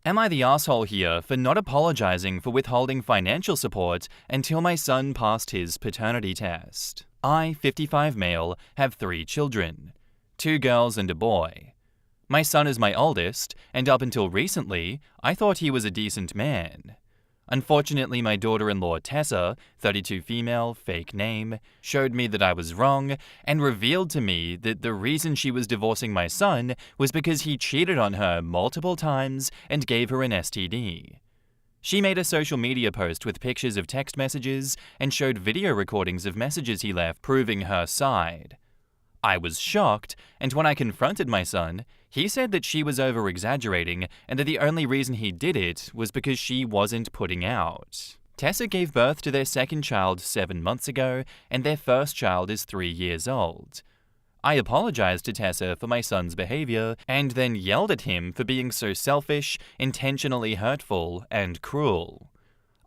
Am I the asshole here for not apologizing for withholding financial support until my son passed his paternity test? I, 55 male, have 3 children, 2 girls and a boy. My son is my oldest, and up until recently, I thought he was a decent man. Unfortunately, my daughter-in-law Tessa, 32 female, fake name, showed me that I was wrong and revealed to me that the reason she was divorcing my son was because he cheated on her multiple times and gave her an STD. She made a social media post with pictures of text messages and showed video recordings of messages he left proving her side. I was shocked, and when I confronted my son, he said that she was over-exaggerating and that the only reason he did it was because she wasn't putting out. Tessa gave birth to their second child 7 months ago, and their first child is 3 years old. I apologized to Tessa for my son's behavior and then yelled at him for being so selfish, intentionally hurtful, and cruel.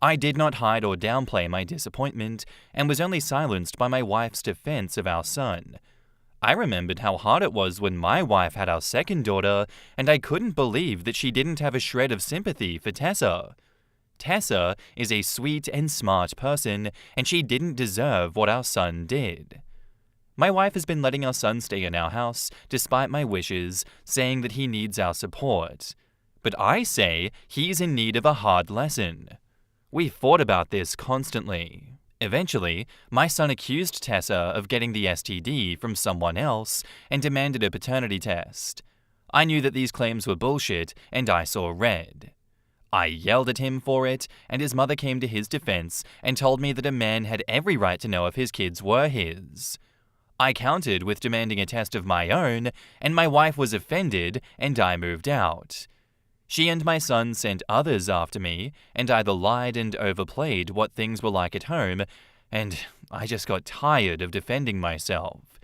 I did not hide or downplay my disappointment and was only silenced by my wife's defense of our son. I remembered how hard it was when my wife had our second daughter, and I couldn't believe that she didn't have a shred of sympathy for Tessa. Tessa is a sweet and smart person, and she didn't deserve what our son did. My wife has been letting our son stay in our house despite my wishes, saying that he needs our support. But I say he's in need of a hard lesson. We fought about this constantly. Eventually, my son accused Tessa of getting the STD from someone else and demanded a paternity test. I knew that these claims were bullshit, and I saw red. I yelled at him for it, and his mother came to his defense and told me that a man had every right to know if his kids were his. I countered with demanding a test of my own, and my wife was offended, and I moved out. She and my son sent others after me, and either lied and overplayed what things were like at home, and I just got tired of defending myself.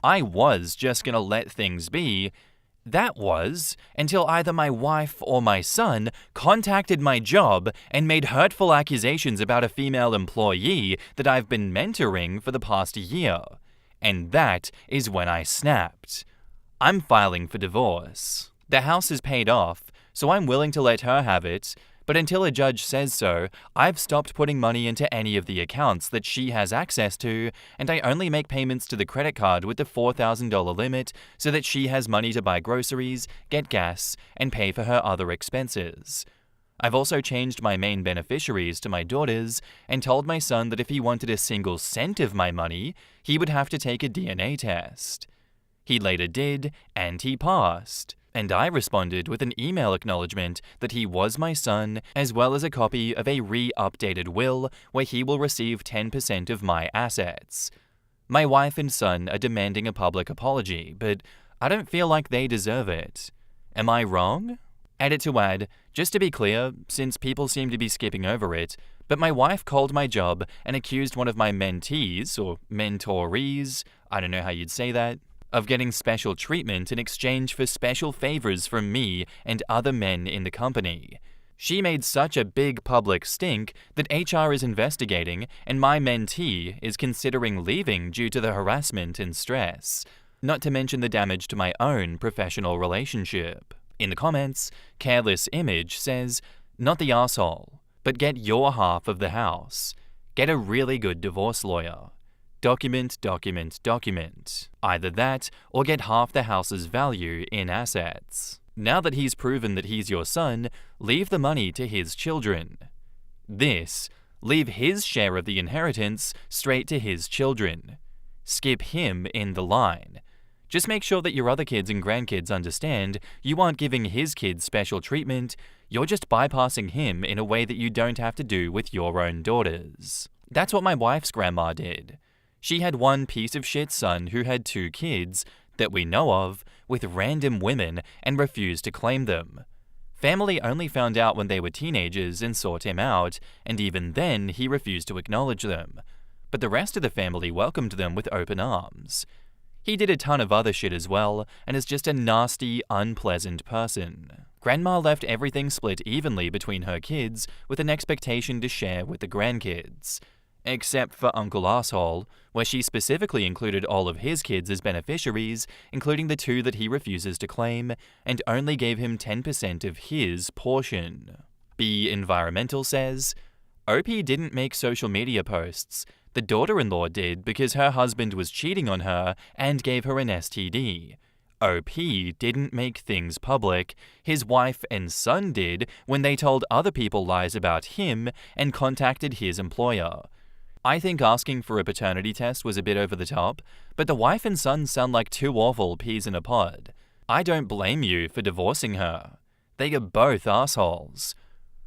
I was just gonna let things be. That was until either my wife or my son contacted my job and made hurtful accusations about a female employee that I've been mentoring for the past year. And that is when I snapped. I'm filing for divorce. The house is paid off, so I'm willing to let her have it, but until a judge says so, I've stopped putting money into any of the accounts that she has access to, and I only make payments to the credit card with the $4,000 limit so that she has money to buy groceries, get gas, and pay for her other expenses. I've also changed my main beneficiaries to my daughters and told my son that if he wanted a single cent of my money, he would have to take a DNA test. He later did, and he passed. And I responded with an email acknowledgement that he was my son, as well as a copy of a re-updated will where he will receive 10% of my assets. My wife and son are demanding a public apology, but I don't feel like they deserve it. Am I wrong? Edit to add, just to be clear, since people seem to be skipping over it, but my wife called my job and accused one of my mentees, or mentorees, I don't know how you'd say that, of getting special treatment in exchange for special favors from me and other men in the company. She made such a big public stink that HR is investigating, and my mentee is considering leaving due to the harassment and stress, not to mention the damage to my own professional relationship. In the comments, Careless Image says, "Not the asshole, but get your half of the house. Get a really good divorce lawyer. Document, document, document. Either that, or get half the house's value in assets. Now that he's proven that he's your son, leave the money to his children. This, leave his share of the inheritance straight to his children. Skip him in the line. Just make sure that your other kids and grandkids understand you aren't giving his kids special treatment, you're just bypassing him in a way that you don't have to do with your own daughters." That's what my wife's grandma did. She had one piece of shit son who had 2 kids, that we know of, with random women and refused to claim them. Family only found out when they were teenagers and sought him out, and even then he refused to acknowledge them. But the rest of the family welcomed them with open arms. He did a ton of other shit as well, and is just a nasty, unpleasant person. Grandma left everything split evenly between her kids with an expectation to share with the grandkids. except for Uncle Asshole, where she specifically included all of his kids as beneficiaries, including the 2 that he refuses to claim, and only gave him 10% of his portion. B Environmental says, OP didn't make social media posts. The daughter-in-law did because her husband was cheating on her and gave her an STD. OP didn't make things public. His wife and son did when they told other people lies about him and contacted his employer. I think asking for a paternity test was a bit over the top, but the wife and son sound like 2 awful peas in a pod. I don't blame you for divorcing her. They are both assholes.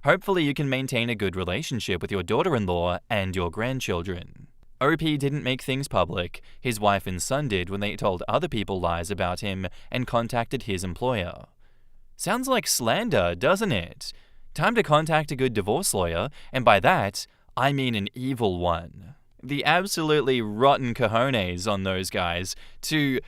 Hopefully you can maintain a good relationship with your daughter-in-law and your grandchildren. OP didn't make things public. His wife and son did when they told other people lies about him and contacted his employer. Sounds like slander, doesn't it? Time to contact a good divorce lawyer, and by that, I mean an evil one. The absolutely rotten cojones on those guys to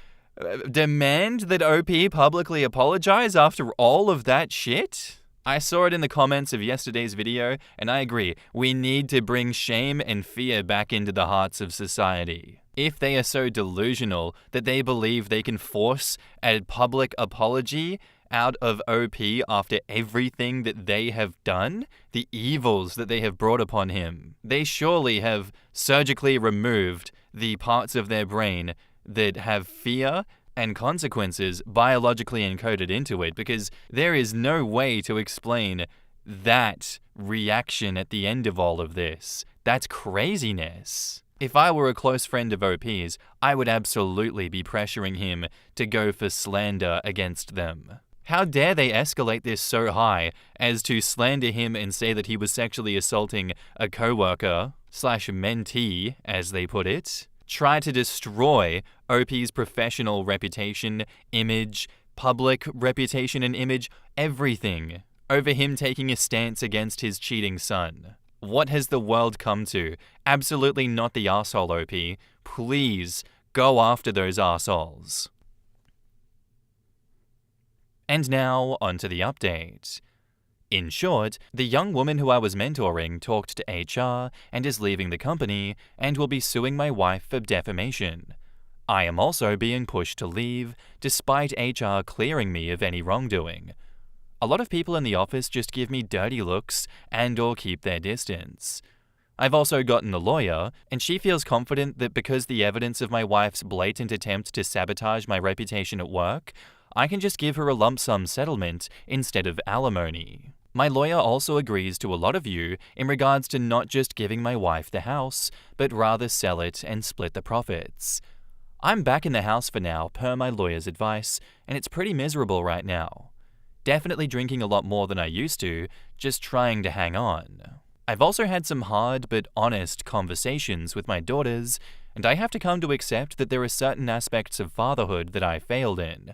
demand that OP publicly apologize after all of that shit? I saw it in the comments of yesterday's video, and I agree, we need to bring shame and fear back into the hearts of society. If they are so delusional that they believe they can force a public apology out of OP after everything that they have done, the evils that they have brought upon him, they surely have surgically removed the parts of their brain that have fear and consequences biologically encoded into it, because there is no way to explain that reaction at the end of all of this. That's craziness. If I were a close friend of OP's, I would absolutely be pressuring him to go for slander against them. How dare they escalate this so high as to slander him and say that he was sexually assaulting a coworker / mentee, as they put it? Try to destroy OP's professional reputation, image, public reputation and image, everything, over him taking a stance against his cheating son. What has the world come to? Absolutely not the arsehole, OP. Please go after those arseholes. And now, onto the update. In short, the young woman who I was mentoring talked to HR and is leaving the company and will be suing my wife for defamation. I am also being pushed to leave, despite HR clearing me of any wrongdoing. A lot of people in the office just give me dirty looks and/or keep their distance. I've also gotten a lawyer, and she feels confident that because the evidence of my wife's blatant attempt to sabotage my reputation at work, I can just give her a lump sum settlement instead of alimony. My lawyer also agrees to a lot of you in regards to not just giving my wife the house, but rather sell it and split the profits. I'm back in the house for now, per my lawyer's advice, and it's pretty miserable right now. Definitely drinking a lot more than I used to, just trying to hang on. I've also had some hard but honest conversations with my daughters, and I have to come to accept that there are certain aspects of fatherhood that I failed in.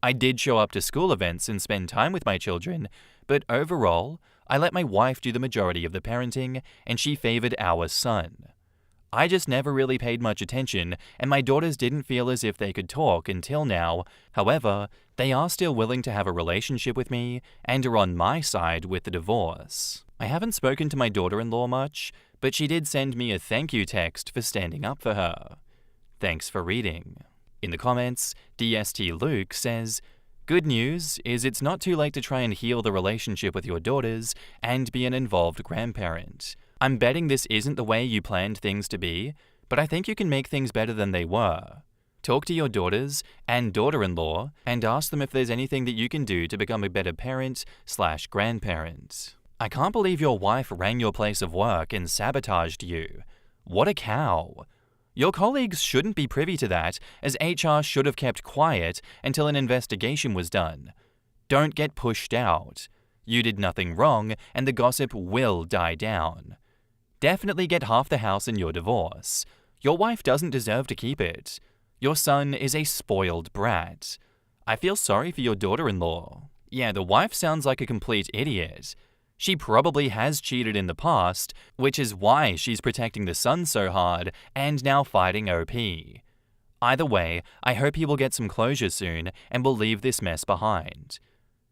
I did show up to school events and spend time with my children, but overall, I let my wife do the majority of the parenting, and she favored our son. I just never really paid much attention, and my daughters didn't feel as if they could talk until now. However, they are still willing to have a relationship with me and are on my side with the divorce. I haven't spoken to my daughter-in-law much, but she did send me a thank you text for standing up for her. Thanks for reading. In the comments, DST Luke says, "Good news is it's not too late to try and heal the relationship with your daughters and be an involved grandparent. I'm betting this isn't the way you planned things to be, but I think you can make things better than they were. Talk to your daughters and daughter-in-law and ask them if there's anything that you can do to become a better parent/grandparent. I can't believe your wife rang your place of work and sabotaged you. What a cow. Your colleagues shouldn't be privy to that, as HR should have kept quiet until an investigation was done. Don't get pushed out. You did nothing wrong, and the gossip will die down. Definitely get half the house in your divorce. Your wife doesn't deserve to keep it. Your son is a spoiled brat. I feel sorry for your daughter-in-law. Yeah, the wife sounds like a complete idiot. She probably has cheated in the past, which is why she's protecting the son so hard and now fighting OP. Either way, I hope he will get some closure soon and will leave this mess behind.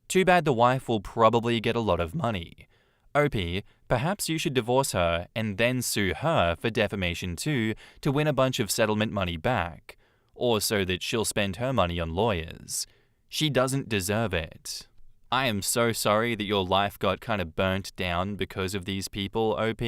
Too bad the wife will probably get a lot of money. OP, perhaps you should divorce her and then sue her for defamation too to win a bunch of settlement money back, or so that she'll spend her money on lawyers. She doesn't deserve it. I am so sorry that your life got kind of burnt down because of these people, OP.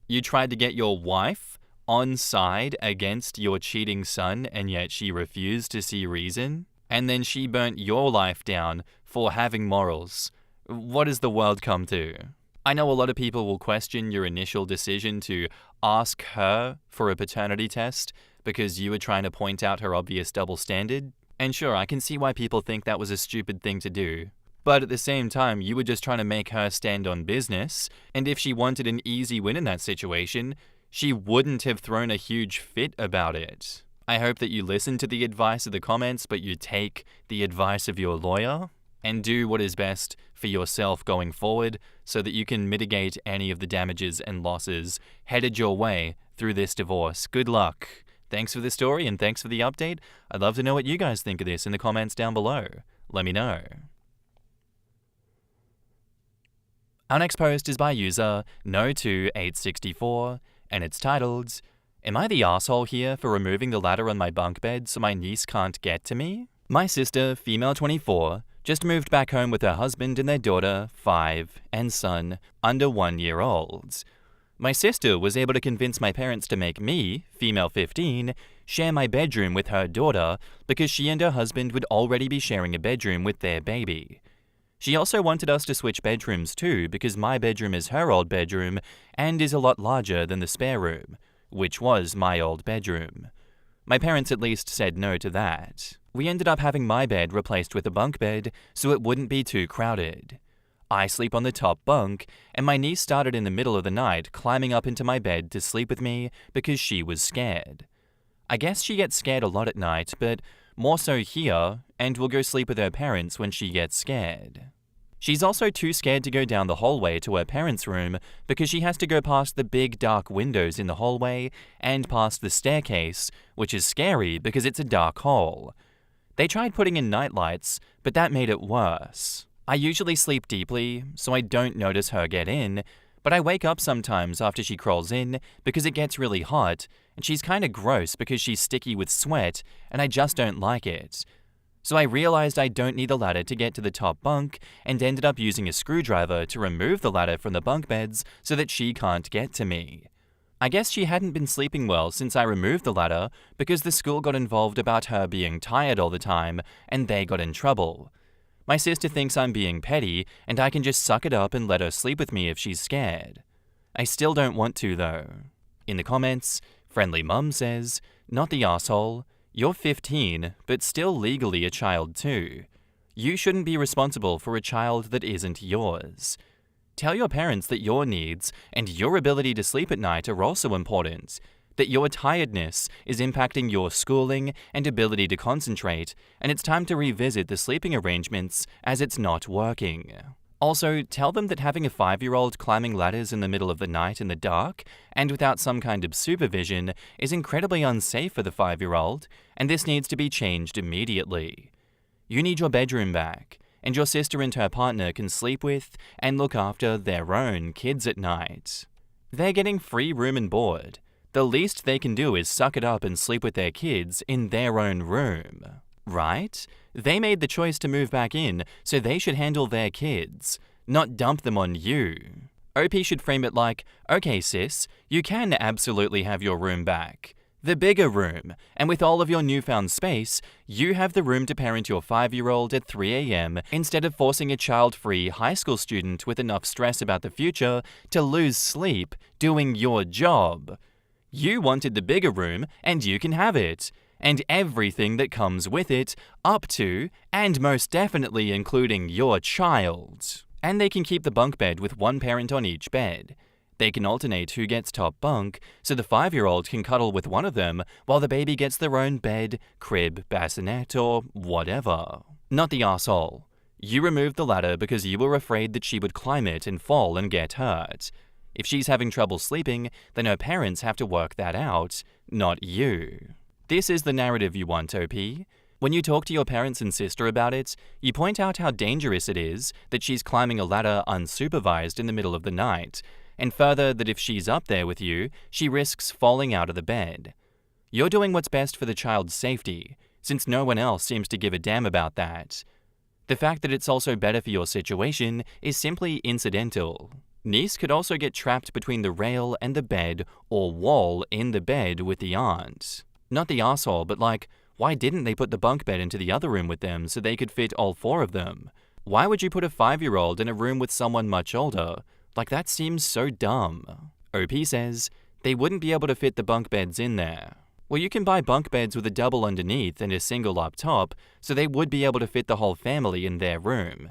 You tried to get your wife on side against your cheating son, and yet she refused to see reason? And then she burnt your life down for having morals. What has the world come to? I know a lot of people will question your initial decision to ask her for a paternity test because you were trying to point out her obvious double standard. And sure, I can see why people think that was a stupid thing to do. But at the same time, you were just trying to make her stand on business, and if she wanted an easy win in that situation, she wouldn't have thrown a huge fit about it. I hope that you listen to the advice of the comments, but you take the advice of your lawyer and do what is best for yourself going forward so that you can mitigate any of the damages and losses headed your way through this divorce. Good luck. Thanks for the story and thanks for the update. I'd love to know what you guys think of this in the comments down below. Let me know. Our next post is by user No2864, and it's titled, "Am I the asshole here for removing the ladder on my bunk bed so my niece can't get to me? My sister, female 24, just moved back home with her husband and their daughter, 5, and son, under 1 year old. My sister was able to convince my parents to make me, female 15, share my bedroom with her daughter because she and her husband would already be sharing a bedroom with their baby. She also wanted us to switch bedrooms too because my bedroom is her old bedroom and is a lot larger than the spare room, which was my old bedroom. My parents at least said no to that. We ended up having my bed replaced with a bunk bed so it wouldn't be too crowded. I sleep on the top bunk, and my niece started in the middle of the night climbing up into my bed to sleep with me because she was scared. I guess she gets scared a lot at night, but more so here, and will go sleep with her parents when she gets scared. She's also too scared to go down the hallway to her parents' room because she has to go past the big dark windows in the hallway and past the staircase, which is scary because it's a dark hole. They tried putting in night lights, but that made it worse. I usually sleep deeply, so I don't notice her get in, but I wake up sometimes after she crawls in because it gets really hot, and she's kinda gross because she's sticky with sweat, and I just don't like it. So I realized I don't need the ladder to get to the top bunk and ended up using a screwdriver to remove the ladder from the bunk beds so that she can't get to me. I guess she hadn't been sleeping well since I removed the ladder because the school got involved about her being tired all the time and they got in trouble. My sister thinks I'm being petty and I can just suck it up and let her sleep with me if she's scared. I still don't want to though. In the comments, Friendly Mum says, "Not the asshole. You're 15, but still legally a child too. You shouldn't be responsible for a child that isn't yours. Tell your parents that your needs and your ability to sleep at night are also important, that your tiredness is impacting your schooling and ability to concentrate, and it's time to revisit the sleeping arrangements as it's not working. Also, tell them that having a 5-year-old climbing ladders in the middle of the night in the dark and without some kind of supervision is incredibly unsafe for the 5-year-old, and this needs to be changed immediately. You need your bedroom back, and your sister and her partner can sleep with and look after their own kids at night. They're getting free room and board. The least they can do is suck it up and sleep with their kids in their own room. Right? They made the choice to move back in, so they should handle their kids, not dump them on you." OP should frame it like, "Okay sis, you can absolutely have your room back. The bigger room, and with all of your newfound space, you have the room to parent your 5-year-old at 3 a.m. instead of forcing a child-free high school student with enough stress about the future to lose sleep doing your job. You wanted the bigger room, and you can have it. And everything that comes with it, up to, and most definitely including your child. And they can keep the bunk bed with one parent on each bed. They can alternate who gets top bunk, so the 5-year-old can cuddle with one of them while the baby gets their own bed, crib, bassinet, or whatever. Not the asshole. You removed the ladder because you were afraid that she would climb it and fall and get hurt. If she's having trouble sleeping, then her parents have to work that out, not you. This is the narrative you want, OP. When you talk to your parents and sister about it, you point out how dangerous it is that she's climbing a ladder unsupervised in the middle of the night, and further that if she's up there with you, she risks falling out of the bed. You're doing what's best for the child's safety, since no one else seems to give a damn about that. The fact that it's also better for your situation is simply incidental. Niece could also get trapped between the rail and the bed or wall in the bed with the aunt. Not the asshole, but like, why didn't they put the bunk bed into the other room with them so they could fit all 4 of them? Why would you put a 5-year-old in a room with someone much older? Like, that seems so dumb. OP says, they wouldn't be able to fit the bunk beds in there. Well, you can buy bunk beds with a double underneath and a single up top, so they would be able to fit the whole family in their room.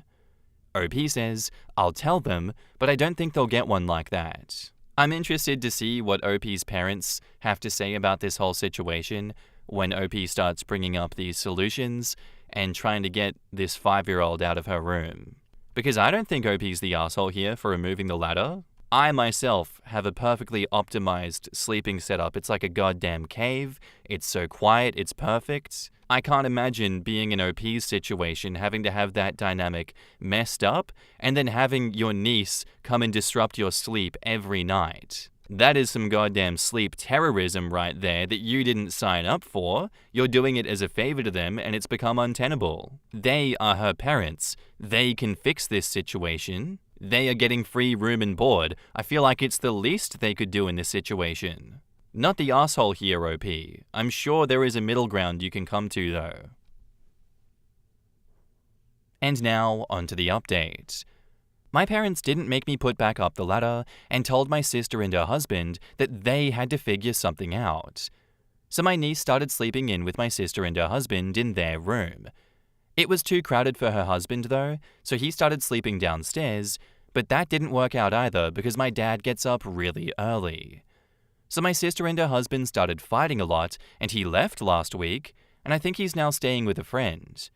OP says, I'll tell them, but I don't think they'll get one like that. I'm interested to see what OP's parents have to say about this whole situation when OP starts bringing up these solutions and trying to get this 5-year-old out of her room. Because I don't think OP's the asshole here for removing the ladder. I myself have a perfectly optimized sleeping setup. It's like a goddamn cave. It's so quiet, it's perfect. I can't imagine being in OP's situation, having to have that dynamic messed up, and then having your niece come and disrupt your sleep every night. That is some goddamn sleep terrorism right there that you didn't sign up for. You're doing it as a favor to them, and it's become untenable. They are her parents. They can fix this situation. They are getting free room and board. I feel like it's the least they could do in this situation. Not the asshole here, OP. I'm sure there is a middle ground you can come to, though. And now, onto the update. My parents didn't make me put back up the ladder and told my sister and her husband that they had to figure something out. So my niece started sleeping in with my sister and her husband in their room. It was too crowded for her husband, though, so he started sleeping downstairs, but that didn't work out either because my dad gets up really early. So my sister and her husband started fighting a lot, and he left last week, and I think he's now staying with a friend.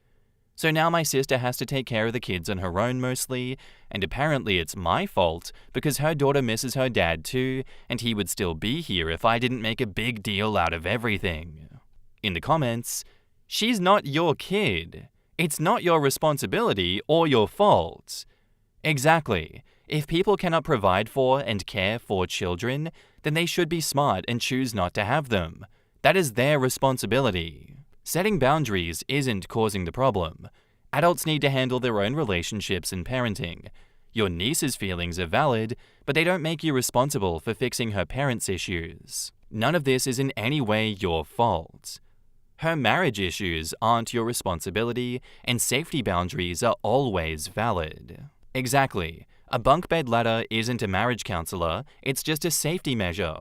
So now my sister has to take care of the kids on her own mostly, and apparently it's my fault because her daughter misses her dad too, and he would still be here if I didn't make a big deal out of everything. In the comments, she's not your kid. It's not your responsibility or your fault. Exactly. If people cannot provide for and care for children, then they should be smart and choose not to have them. That is their responsibility. Setting boundaries isn't causing the problem. Adults need to handle their own relationships and parenting. Your niece's feelings are valid, but they don't make you responsible for fixing her parents' issues. None of this is in any way your fault. Her marriage issues aren't your responsibility, and safety boundaries are always valid. Exactly. A bunk bed ladder isn't a marriage counselor, it's just a safety measure.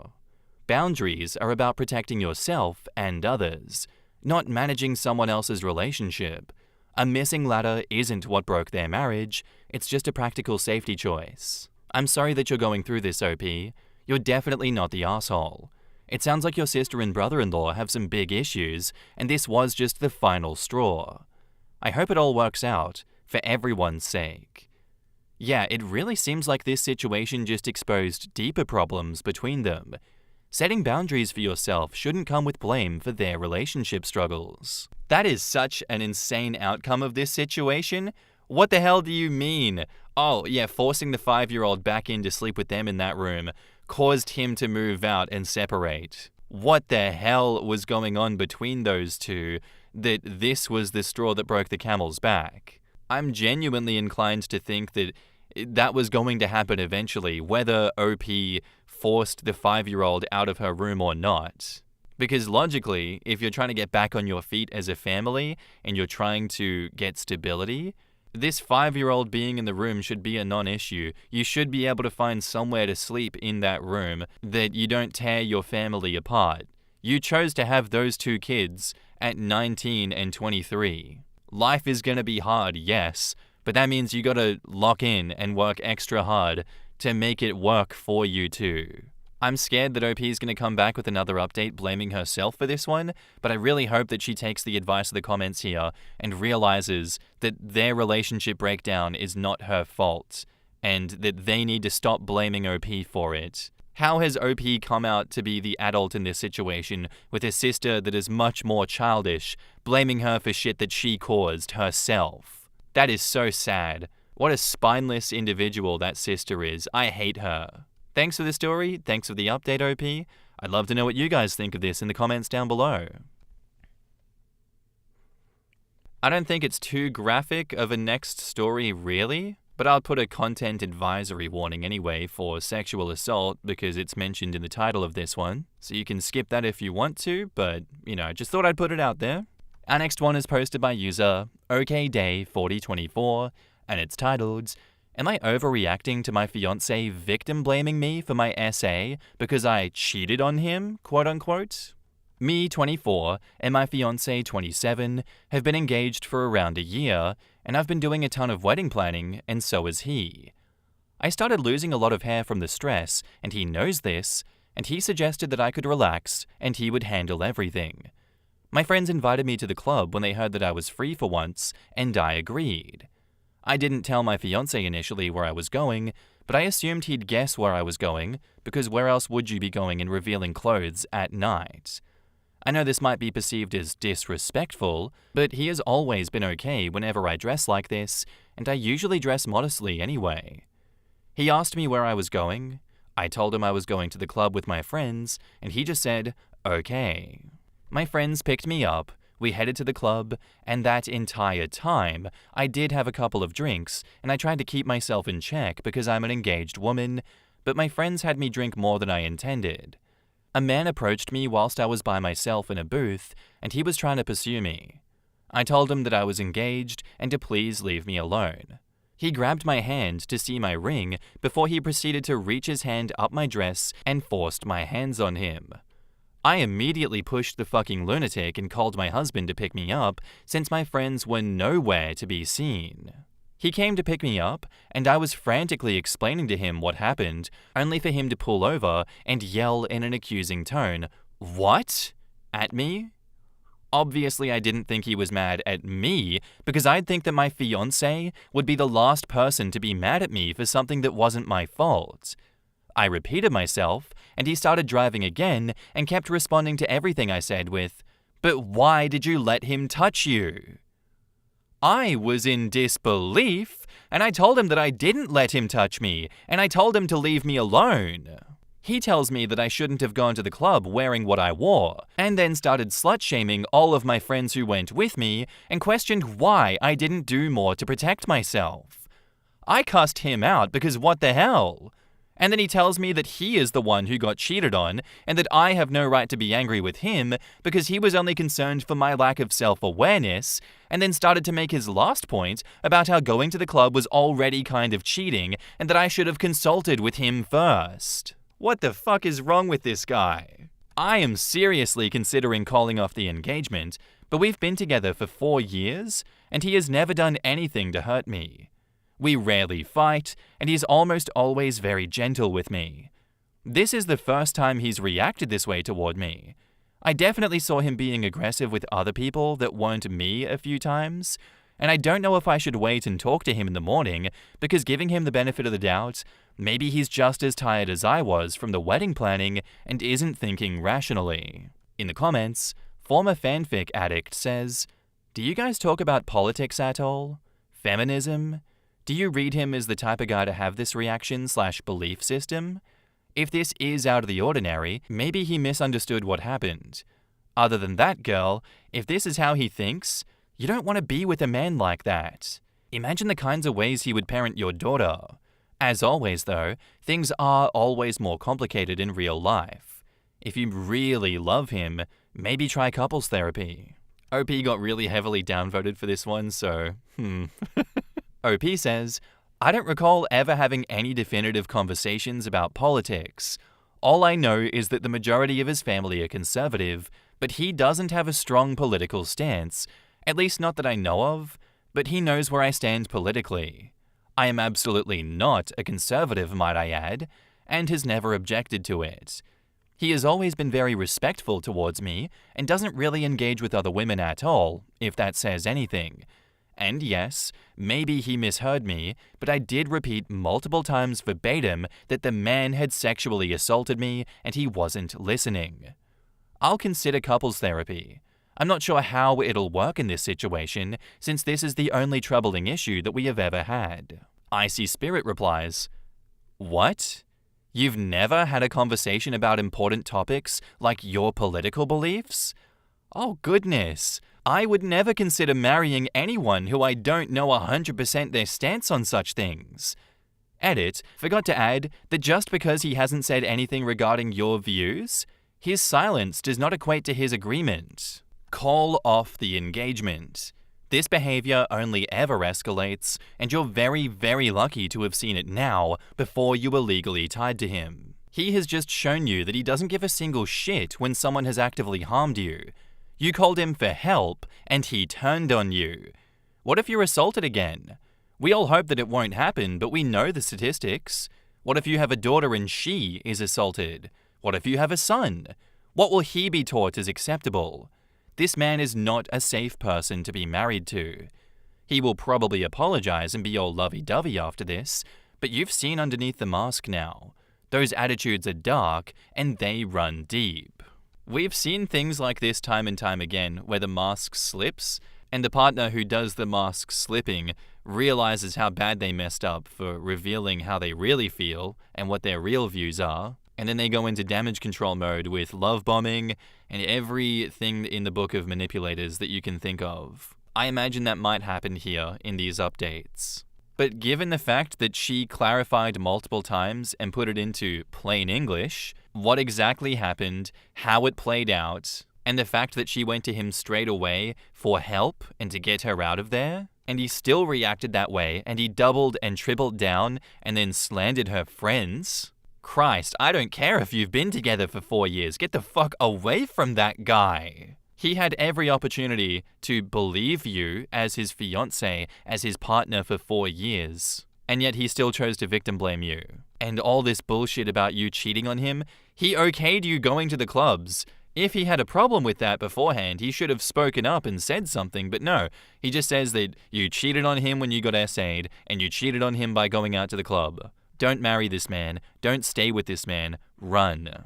Boundaries are about protecting yourself and others, not managing someone else's relationship. A missing ladder isn't what broke their marriage, it's just a practical safety choice. I'm sorry that you're going through this, OP. You're definitely not the asshole. It sounds like your sister and brother-in-law have some big issues, and this was just the final straw. I hope it all works out, for everyone's sake. Yeah, it really seems like this situation just exposed deeper problems between them. Setting boundaries for yourself shouldn't come with blame for their relationship struggles. That is such an insane outcome of this situation. What the hell do you mean? Oh, yeah, forcing the 5-year-old back in to sleep with them in that room caused him to move out and separate. What the hell was going on between those two that this was the straw that broke the camel's back? I'm genuinely inclined to think that that was going to happen eventually, whether OP forced the 5-year-old out of her room or not. Because logically, if you're trying to get back on your feet as a family and you're trying to get stability, this 5-year-old being in the room should be a non-issue. You should be able to find somewhere to sleep in that room that you don't tear your family apart. You chose to have those 2 kids at 19 and 23. Life is going to be hard, yes, but that means you got to lock in and work extra hard to make it work for you too. I'm scared that OP is going to come back with another update blaming herself for this one, but I really hope that she takes the advice of the comments here and realizes that their relationship breakdown is not her fault, and that they need to stop blaming OP for it. How has OP come out to be the adult in this situation with a sister that is much more childish, blaming her for shit that she caused herself? That is so sad. What a spineless individual that sister is. I hate her. Thanks for the story. Thanks for the update, OP. I'd love to know what you guys think of this in the comments down below. I don't think it's too graphic of a next story, really, but I'll put a content advisory warning anyway for sexual assault because it's mentioned in the title of this one, so you can skip that if you want to, but, just thought I'd put it out there. Our next one is posted by user OKDay4024, and it's titled, "Am I overreacting to my fiancé victim blaming me for my essay because I cheated on him, quote unquote? Me, 24, and my fiancé, 27, have been engaged for around a year, and I've been doing a ton of wedding planning, and so is he. I started losing a lot of hair from the stress, and he knows this, and he suggested that I could relax, and he would handle everything. My friends invited me to the club when they heard that I was free for once, and I agreed. I didn't tell my fiancé initially where I was going, but I assumed he'd guess where I was going, because where else would you be going in revealing clothes at night? I know this might be perceived as disrespectful, but he has always been okay whenever I dress like this, and I usually dress modestly anyway. He asked me where I was going. I told him I was going to the club with my friends, and he just said, okay. My friends picked me up, we headed to the club, and that entire time, I did have a couple of drinks, and I tried to keep myself in check because I'm an engaged woman, but my friends had me drink more than I intended. A man approached me whilst I was by myself in a booth, and he was trying to pursue me. I told him that I was engaged and to please leave me alone. He grabbed my hand to see my ring before he proceeded to reach his hand up my dress and forced my hands on him. I immediately pushed the fucking lunatic and called my husband to pick me up since my friends were nowhere to be seen. He came to pick me up, and I was frantically explaining to him what happened, only for him to pull over and yell in an accusing tone, "What?" at me. Obviously, I didn't think he was mad at me, because I'd think that my fiancé would be the last person to be mad at me for something that wasn't my fault. I repeated myself, and he started driving again and kept responding to everything I said with, "But why did you let him touch you?" I was in disbelief, and I told him that I didn't let him touch me, and I told him to leave me alone. He tells me that I shouldn't have gone to the club wearing what I wore, and then started slut-shaming all of my friends who went with me and questioned why I didn't do more to protect myself. I cussed him out because what the hell? And then he tells me that he is the one who got cheated on and that I have no right to be angry with him because he was only concerned for my lack of self-awareness, and then started to make his last point about how going to the club was already kind of cheating and that I should have consulted with him first. What the fuck is wrong with this guy? I am seriously considering calling off the engagement, but we've been together for 4 years and he has never done anything to hurt me. We rarely fight, and he's almost always very gentle with me. This is the first time he's reacted this way toward me. I definitely saw him being aggressive with other people that weren't me a few times, and I don't know if I should wait and talk to him in the morning, because giving him the benefit of the doubt, maybe he's just as tired as I was from the wedding planning and isn't thinking rationally. In the comments, former fanfic addict says, "Do you guys talk about politics at all? Feminism? Do you read him as the type of guy to have this reaction/belief system? If this is out of the ordinary, maybe he misunderstood what happened. Other than that, girl, if this is how he thinks, you don't want to be with a man like that. Imagine the kinds of ways he would parent your daughter. As always, though, things are always more complicated in real life. If you really love him, maybe try couples therapy." OP got really heavily downvoted for this one, so OP says, "I don't recall ever having any definitive conversations about politics. All I know is that the majority of his family are conservative, but he doesn't have a strong political stance, at least not that I know of, but he knows where I stand politically. I am absolutely not a conservative, might I add, and has never objected to it. He has always been very respectful towards me and doesn't really engage with other women at all, if that says anything. And yes, maybe he misheard me, but I did repeat multiple times verbatim that the man had sexually assaulted me and he wasn't listening. I'll consider couples therapy. I'm not sure how it'll work in this situation, since this is the only troubling issue that we have ever had. Icy Spirit replies, "What? You've never had a conversation about important topics like your political beliefs? Oh goodness, I would never consider marrying anyone who I don't know 100% their stance on such things." Edit, forgot to add that just because he hasn't said anything regarding your views, his silence does not equate to his agreement. Call off the engagement. This behavior only ever escalates, and you're very, very lucky to have seen it now before you were legally tied to him. He has just shown you that he doesn't give a single shit when someone has actively harmed you. You called him for help, and he turned on you. What if you're assaulted again? We all hope that it won't happen, but we know the statistics. What if you have a daughter and she is assaulted? What if you have a son? What will he be taught is acceptable? This man is not a safe person to be married to. He will probably apologize and be all lovey-dovey after this, but you've seen underneath the mask now. Those attitudes are dark, and they run deep. We've seen things like this time and time again, where the mask slips, and the partner who does the mask slipping realizes how bad they messed up for revealing how they really feel and what their real views are. And then they go into damage control mode with love bombing and everything in the book of manipulators that you can think of. I imagine that might happen here in these updates. But given the fact that she clarified multiple times and put it into plain English, what exactly happened, how it played out, and the fact that she went to him straight away for help and to get her out of there, and he still reacted that way, and he doubled and tripled down and then slandered her friends. Christ, I don't care if you've been together for 4 years. Get the fuck away from that guy. He had every opportunity to believe you as his fiancé, as his partner for 4 years. And yet he still chose to victim blame you. And all this bullshit about you cheating on him, he okayed you going to the clubs. If he had a problem with that beforehand, he should have spoken up and said something, but no. He just says that you cheated on him when you got essayed, and you cheated on him by going out to the club. Don't marry this man. Don't stay with this man. Run.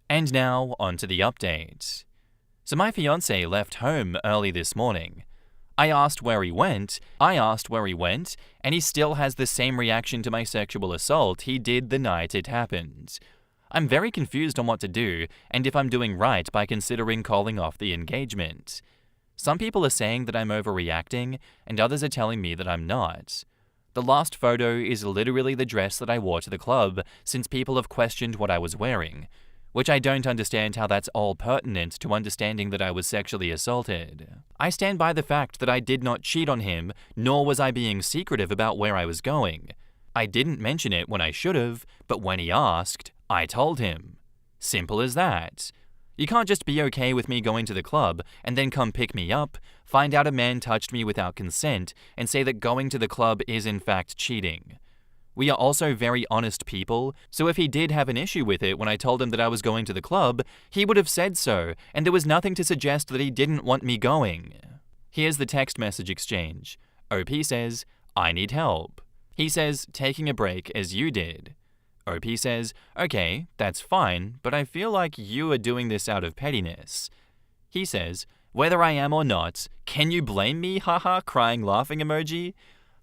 And now, on to the update. So my fiancé left home early this morning. I asked where he went, and he still has the same reaction to my sexual assault he did the night it happened. I'm very confused on what to do, and if I'm doing right by considering calling off the engagement. Some people are saying that I'm overreacting, and others are telling me that I'm not. The last photo is literally the dress that I wore to the club, since people have questioned what I was wearing, which I don't understand how that's all pertinent to understanding that I was sexually assaulted. I stand by the fact that I did not cheat on him, nor was I being secretive about where I was going. I didn't mention it when I should have, but when he asked, I told him. Simple as that. You can't just be okay with me going to the club and then come pick me up, find out a man touched me without consent, and say that going to the club is in fact cheating. We are also very honest people, so if he did have an issue with it when I told him that I was going to the club, he would have said so, and there was nothing to suggest that he didn't want me going. Here's the text message exchange. OP says, I need help. He says, taking a break as you did. OP says, okay, that's fine, but I feel like you are doing this out of pettiness. He says, whether I am or not, can you blame me, haha, crying laughing emoji?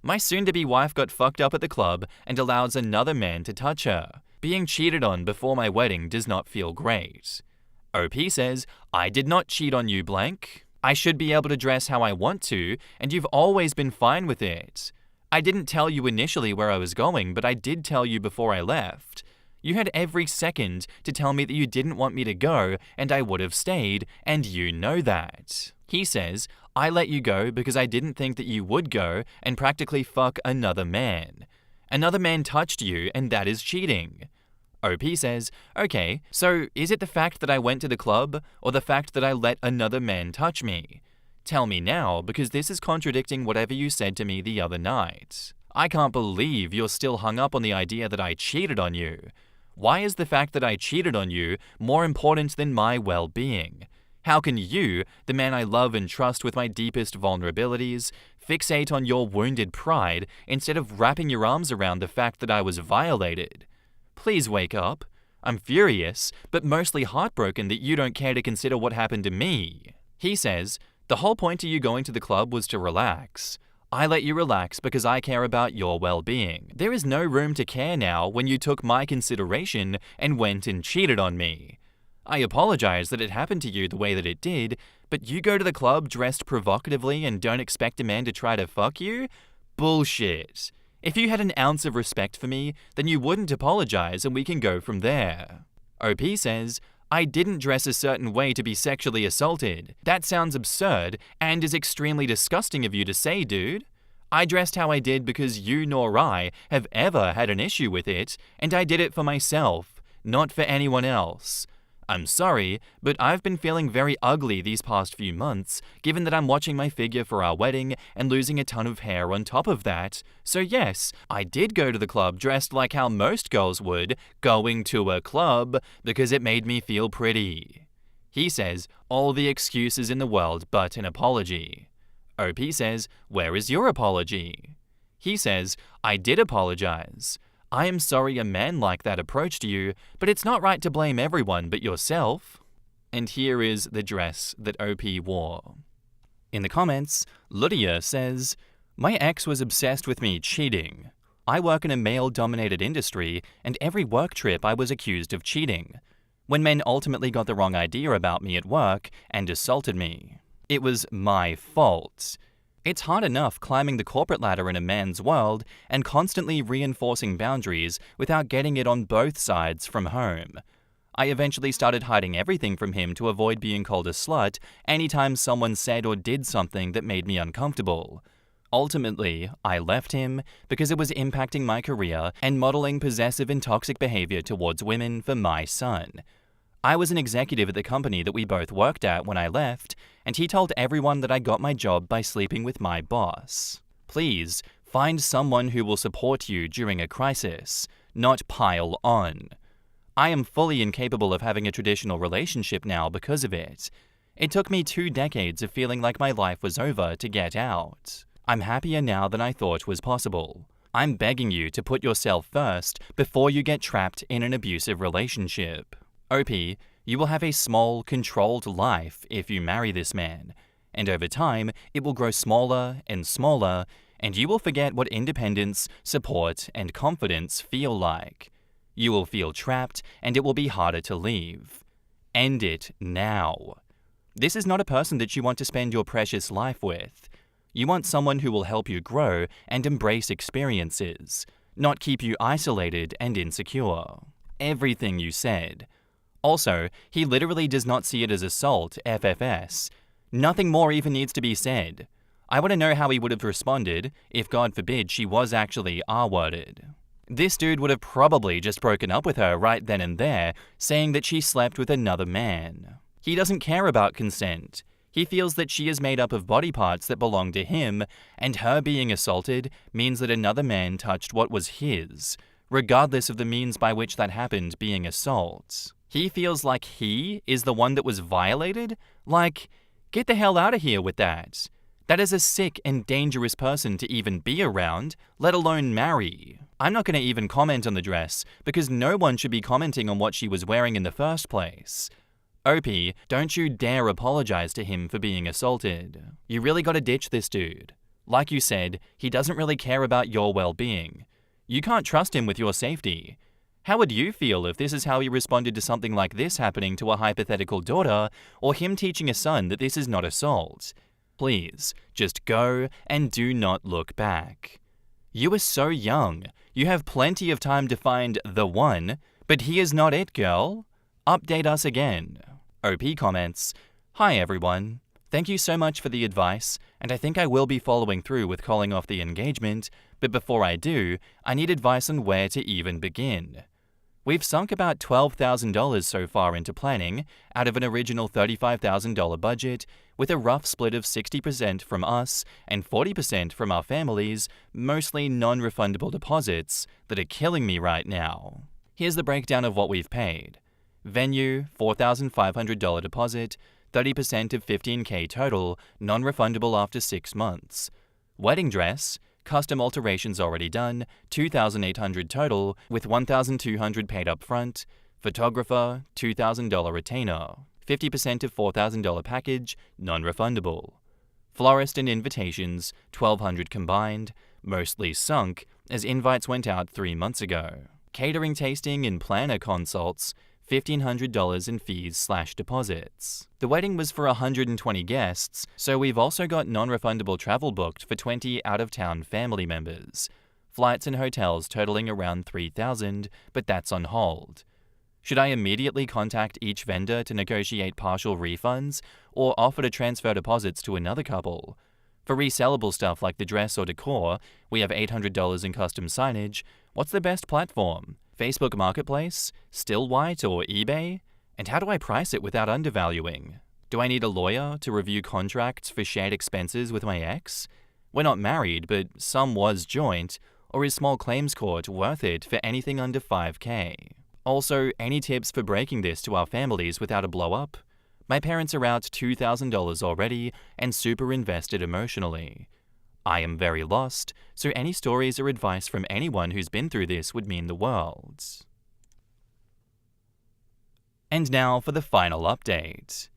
My soon-to-be wife got fucked up at the club and allows another man to touch her. Being cheated on before my wedding does not feel great. OP says, I did not cheat on you, blank. I should be able to dress how I want to, and you've always been fine with it. I didn't tell you initially where I was going, but I did tell you before I left. You had every second to tell me that you didn't want me to go, and I would have stayed, and you know that. He says, I let you go because I didn't think that you would go and practically fuck another man. Another man touched you, and that is cheating. OP says, okay, so is it the fact that I went to the club, or the fact that I let another man touch me? Tell me now, because this is contradicting whatever you said to me the other night. I can't believe you're still hung up on the idea that I cheated on you. Why is the fact that I cheated on you more important than my well-being? How can you, the man I love and trust with my deepest vulnerabilities, fixate on your wounded pride instead of wrapping your arms around the fact that I was violated? Please wake up. I'm furious, but mostly heartbroken that you don't care to consider what happened to me. He says, the whole point of you going to the club was to relax. I let you relax because I care about your well-being. There is no room to care now when you took my consideration and went and cheated on me. I apologize that it happened to you the way that it did, but you go to the club dressed provocatively and don't expect a man to try to fuck you? Bullshit. If you had an ounce of respect for me, then you wouldn't apologize and we can go from there. OP says, I didn't dress a certain way to be sexually assaulted. That sounds absurd and is extremely disgusting of you to say, dude. I dressed how I did because you nor I have ever had an issue with it, and I did it for myself, not for anyone else. I'm sorry, but I've been feeling very ugly these past few months, given that I'm watching my figure for our wedding and losing a ton of hair on top of that. So yes, I did go to the club dressed like how most girls would, going to a club, because it made me feel pretty. He says, all the excuses in the world but an apology. OP says, where is your apology? He says, I did apologize. I am sorry a man like that approached you, but it's not right to blame everyone but yourself. And here is the dress that OP wore. In the comments, Lydia says, my ex was obsessed with me cheating. I work in a male-dominated industry, and every work trip I was accused of cheating. When men ultimately got the wrong idea about me at work and assaulted me. It was my fault. It's hard enough climbing the corporate ladder in a man's world and constantly reinforcing boundaries without getting it on both sides from home. I eventually started hiding everything from him to avoid being called a slut anytime someone said or did something that made me uncomfortable. Ultimately, I left him because it was impacting my career and modeling possessive and toxic behavior towards women for my son. I was an executive at the company that we both worked at when I left, and he told everyone that I got my job by sleeping with my boss. Please, find someone who will support you during a crisis, not pile on. I am fully incapable of having a traditional relationship now because of it. It took me 2 decades of feeling like my life was over to get out. I'm happier now than I thought was possible. I'm begging you to put yourself first before you get trapped in an abusive relationship. OP, you will have a small, controlled life if you marry this man, and over time, it will grow smaller and smaller, and you will forget what independence, support, and confidence feel like. You will feel trapped, and it will be harder to leave. End it now. This is not a person that you want to spend your precious life with. You want someone who will help you grow and embrace experiences, not keep you isolated and insecure. Everything you said. Also, he literally does not see it as assault, FFS. Nothing more even needs to be said. I want to know how he would have responded if, God forbid, she was actually R-worded. This dude would have probably just broken up with her right then and there, saying that she slept with another man. He doesn't care about consent. He feels that she is made up of body parts that belong to him, and her being assaulted means that another man touched what was his, regardless of the means by which that happened being assault. He feels like he is the one that was violated? Like, get the hell out of here with that. That is a sick and dangerous person to even be around, let alone marry. I'm not going to even comment on the dress, because no one should be commenting on what she was wearing in the first place. OP, don't you dare apologize to him for being assaulted. You really gotta ditch this dude. Like you said, he doesn't really care about your well-being. You can't trust him with your safety. How would you feel if this is how he responded to something like this happening to a hypothetical daughter, or him teaching a son that this is not assault? Please, just go and do not look back. You are so young. You have plenty of time to find the one, but he is not it, girl. Update us again. OP comments, hi everyone. Thank you so much for the advice, and I think I will be following through with calling off the engagement, but before I do, I need advice on where to even begin. We've sunk about $12,000 so far into planning, out of an original $35,000 budget, with a rough split of 60% from us and 40% from our families, mostly non-refundable deposits that are killing me right now. Here's the breakdown of what we've paid. Venue, $4,500 deposit, 30% of 15K total, non-refundable after 6 months. Wedding dress, custom alterations already done, 2,800 total, with 1,200 paid up front. Photographer, $2,000 retainer. 50% of $4,000 package, non-refundable. Florist and invitations, 1,200 combined, mostly sunk, as invites went out 3 months ago. Catering, tasting, and planner consults, $1,500 in fees/deposits. The wedding was for 120 guests, so we've also got non-refundable travel booked for 20 out-of-town family members. Flights and hotels totaling around $3,000, but that's on hold. Should I immediately contact each vendor to negotiate partial refunds, or offer to transfer deposits to another couple? For resellable stuff like the dress or decor, we have $800 in custom signage. What's the best platform? Facebook Marketplace, Still White, or eBay? And how do I price it without undervaluing? Do I need a lawyer to review contracts for shared expenses with my ex? We're not married, but some was joint, or is small claims court worth it for anything under 5K? Also, any tips for breaking this to our families without a blow-up? My parents are out $2,000 already and super invested emotionally. I am very lost, so any stories or advice from anyone who's been through this would mean the world. And now for the final update.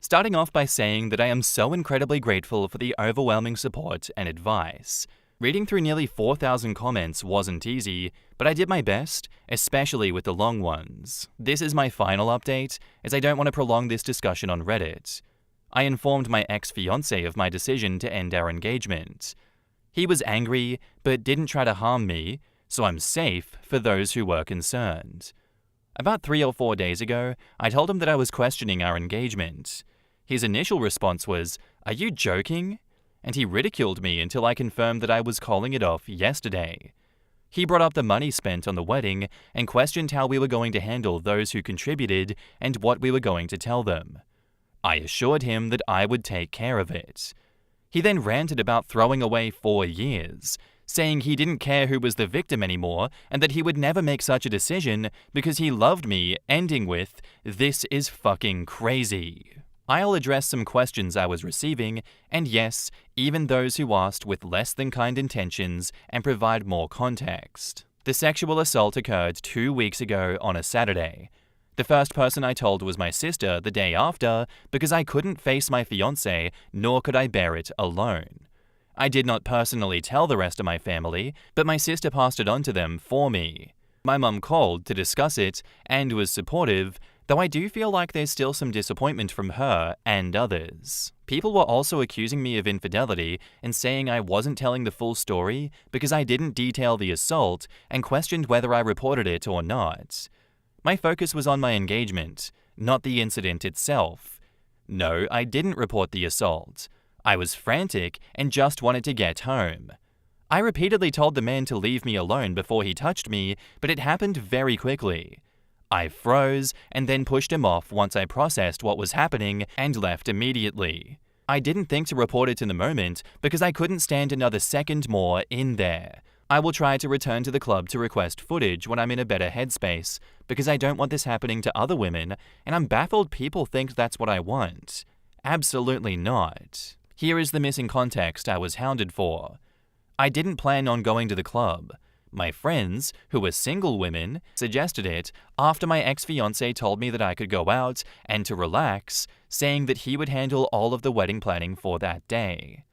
Starting off by saying that I am so incredibly grateful for the overwhelming support and advice. Reading through nearly 4,000 comments wasn't easy, but I did my best, especially with the long ones. This is my final update, as I don't want to prolong this discussion on Reddit. I informed my ex-fiancé of my decision to end our engagement. He was angry, but didn't try to harm me, so I'm safe for those who were concerned. About 3 or 4 days ago, I told him that I was questioning our engagement. His initial response was, "Are you joking?" And he ridiculed me until I confirmed that I was calling it off yesterday. He brought up the money spent on the wedding and questioned how we were going to handle those who contributed and what we were going to tell them. I assured him that I would take care of it. He then ranted about throwing away 4 years, saying he didn't care who was the victim anymore and that he would never make such a decision because he loved me, ending with, "This is fucking crazy." I'll address some questions I was receiving, and yes, even those who asked with less than kind intentions, and provide more context. The sexual assault occurred 2 weeks ago on a Saturday. The first person I told was my sister the day after because I couldn't face my fiancé, nor could I bear it alone. I did not personally tell the rest of my family, but my sister passed it on to them for me. My mum called to discuss it and was supportive, though I do feel like there's still some disappointment from her and others. People were also accusing me of infidelity and saying I wasn't telling the full story because I didn't detail the assault and questioned whether I reported it or not. My focus was on my engagement, not the incident itself. No, I didn't report the assault. I was frantic and just wanted to get home. I repeatedly told the man to leave me alone before he touched me, but it happened very quickly. I froze and then pushed him off once I processed what was happening and left immediately. I didn't think to report it in the moment because I couldn't stand another second more in there. I will try to return to the club to request footage when I'm in a better headspace because I don't want this happening to other women, and I'm baffled people think that's what I want. Absolutely not. Here is the missing context I was hounded for. I didn't plan on going to the club. My friends, who were single women, suggested it after my ex-fiancé told me that I could go out and to relax, saying that he would handle all of the wedding planning for that day.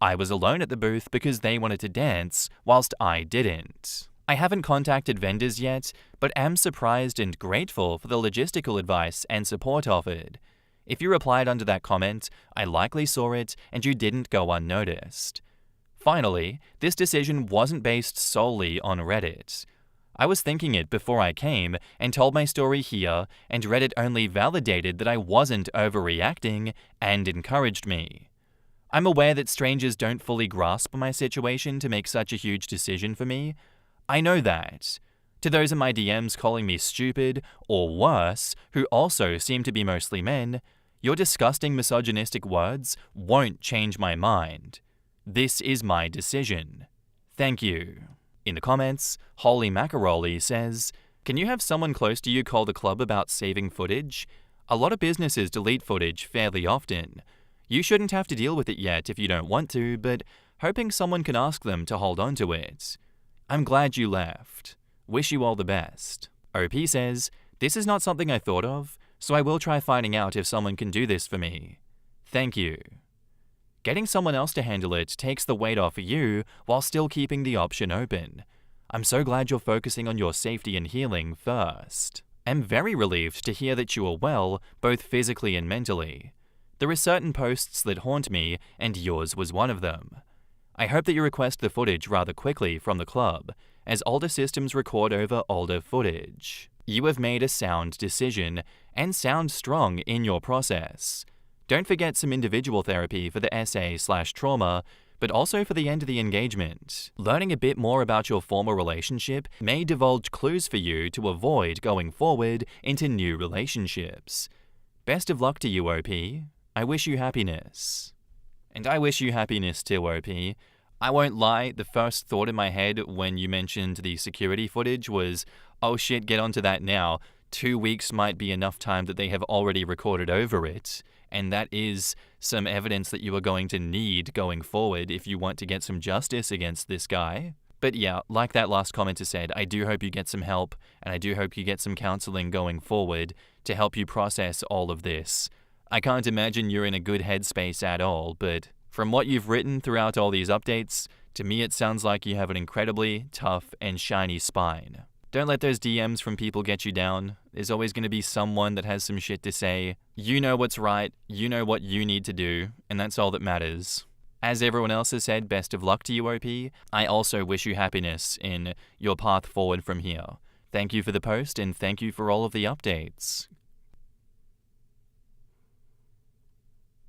I was alone at the booth because they wanted to dance, whilst I didn't. I haven't contacted vendors yet, but am surprised and grateful for the logistical advice and support offered. If you replied under that comment, I likely saw it and you didn't go unnoticed. Finally, this decision wasn't based solely on Reddit. I was thinking it before I came and told my story here, and Reddit only validated that I wasn't overreacting and encouraged me. I'm aware that strangers don't fully grasp my situation to make such a huge decision for me. I know that. To those in my DMs calling me stupid, or worse, who also seem to be mostly men, your disgusting misogynistic words won't change my mind. This is my decision. Thank you. In the comments, Holy Macaroli says, "Can you have someone close to you call the club about saving footage? A lot of businesses delete footage fairly often. You shouldn't have to deal with it yet if you don't want to, but hoping someone can ask them to hold on to it. I'm glad you left. Wish you all the best. OP says, this is not something I thought of, so I will try finding out if someone can do this for me. Thank you. Getting someone else to handle it takes the weight off you while still keeping the option open. I'm so glad you're focusing on your safety and healing first. I'm very relieved to hear that you are well, both physically and mentally. There are certain posts that haunt me, and yours was one of them. I hope that you request the footage rather quickly from the club, as older systems record over older footage. You have made a sound decision, and sound strong in your process. Don't forget some individual therapy for the SA/trauma, but also for the end of the engagement. Learning a bit more about your former relationship may divulge clues for you to avoid going forward into new relationships. Best of luck to you, OP. I wish you happiness. And I wish you happiness too, OP. I won't lie, the first thought in my head when you mentioned the security footage was, oh shit, get onto that now. 2 weeks might be enough time that they have already recorded over it. And that is some evidence that you are going to need going forward if you want to get some justice against this guy. But yeah, like that last commenter said, I do hope you get some help, and I do hope you get some counseling going forward to help you process all of this. I can't imagine you're in a good headspace at all, but from what you've written throughout all these updates, to me it sounds like you have an incredibly tough and shiny spine. Don't let those DMs from people get you down. There's always going to be someone that has some shit to say. You know what's right, you know what you need to do, and that's all that matters. As everyone else has said, best of luck to you, OP. I also wish you happiness in your path forward from here. Thank you for the post, and thank you for all of the updates.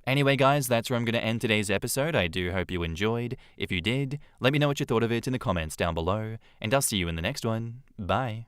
Anyway guys, that's where I'm going to end today's episode. I do hope you enjoyed. If you did, let me know what you thought of it in the comments down below, and I'll see you in the next one. Bye.